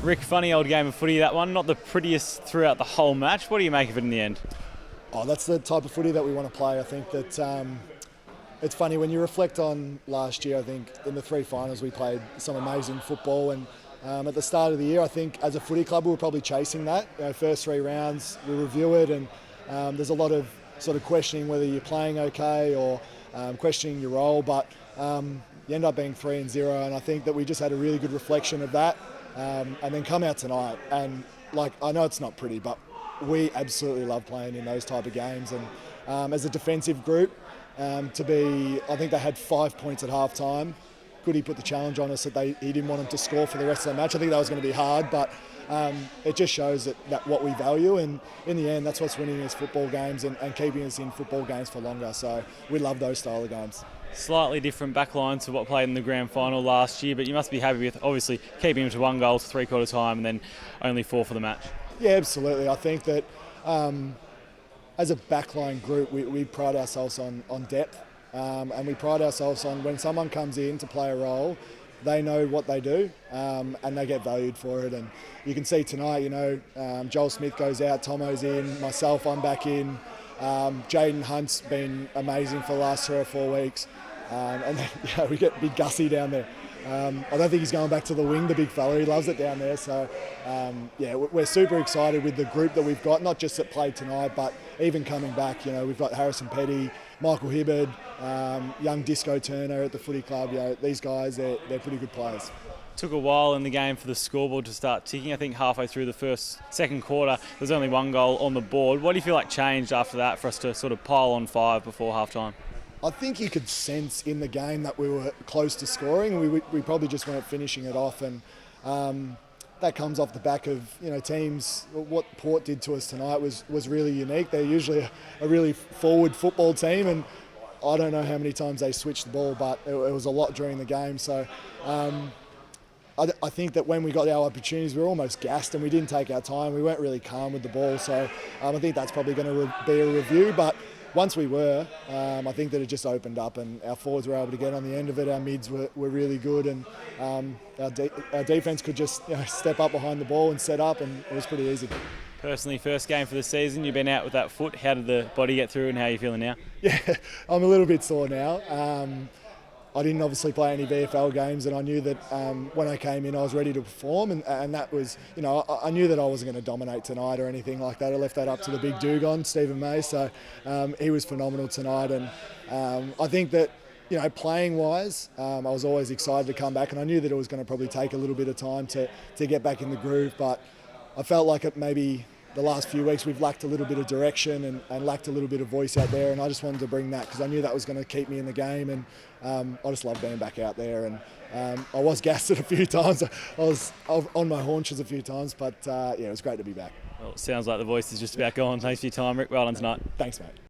Rick, funny old game of footy, that one. Not the prettiest throughout the whole match. What do you make of it in the end? Oh, that's the type of footy that we want to play. I think that it's funny when you reflect on last year. I think in the three finals we played some amazing football, and at the start of the year, I think as a footy club we were probably chasing that. First three rounds we review it, and there's a lot of sort of questioning whether you're playing okay or questioning your role, but you end up being 3-0, and I think that we just had a really good reflection of that, and then come out tonight and I know it's not pretty, but we absolutely love playing in those type of games, and as a defensive group, I think they had 5 points at half time. Goody put the challenge on us that he didn't want them to score for the rest of the match. I think that was going to be hard, but it just shows that what we value, and in the end that's what's winning us football games and keeping us in football games for longer. So we love those style of games. Slightly different backline to what played in the grand final last year, but you must be happy with obviously keeping him to 1 goal to three-quarter time and then only 4 for the match. Yeah, absolutely. I think that as a backline group, we pride ourselves on depth, and we pride ourselves on when someone comes in to play a role, they know what they do, and they get valued for it. And you can see tonight, Joel Smith goes out, Tomo's in, myself, I'm back in. Jaden Hunt's been amazing for the last 3 or 4 weeks, and then we get Big Gussie down there. I don't think he's going back to the wing, the big fella. He loves it down there. So, we're super excited with the group that we've got, not just that played tonight, but even coming back. We've got Harrison Petty, Michael Hibbard, young Disco Turner at the footy club. These guys, they're pretty good players. Took a while in the game for the scoreboard to start ticking. I think halfway through the second quarter, there's only 1 goal on the board. What do you feel like changed after that for us to sort of pile on 5 before half-time? I think you could sense in the game that we were close to scoring. We probably just weren't finishing it off, and that comes off the back of teams. What Port did to us tonight was really unique. They're usually a really forward football team, and I don't know how many times they switched the ball, but it was a lot during the game. So I think that when we got our opportunities, we were almost gassed and we didn't take our time. We weren't really calm with the ball. So I think that's probably going to be a review. But once we were, I think that it just opened up and our forwards were able to get on the end of it. Our mids were really good, and our defence could just step up behind the ball and set up, and it was pretty easy. Personally, first game for the season, you've been out with that foot. How did the body get through and how are you feeling now? Yeah, I'm a little bit sore now. I didn't obviously play any VFL games, and I knew that when I came in I was ready to perform, and that was, I knew that I wasn't going to dominate tonight or anything like that. I left that up to the big Dugon, Stephen May, so he was phenomenal tonight, and I think that playing wise, I was always excited to come back, and I knew that it was going to probably take a little bit of time to get back in the groove, but I felt like it maybe the last few weeks we've lacked a little bit of direction and lacked a little bit of voice out there, and I just wanted to bring that because I knew that was going to keep me in the game, and I just love being back out there, and I was gassed a few times. I was on my haunches a few times, but it was great to be back. Well, it sounds like the voice is just about gone. Thanks for your time, Rick. Well done tonight. Thanks, mate.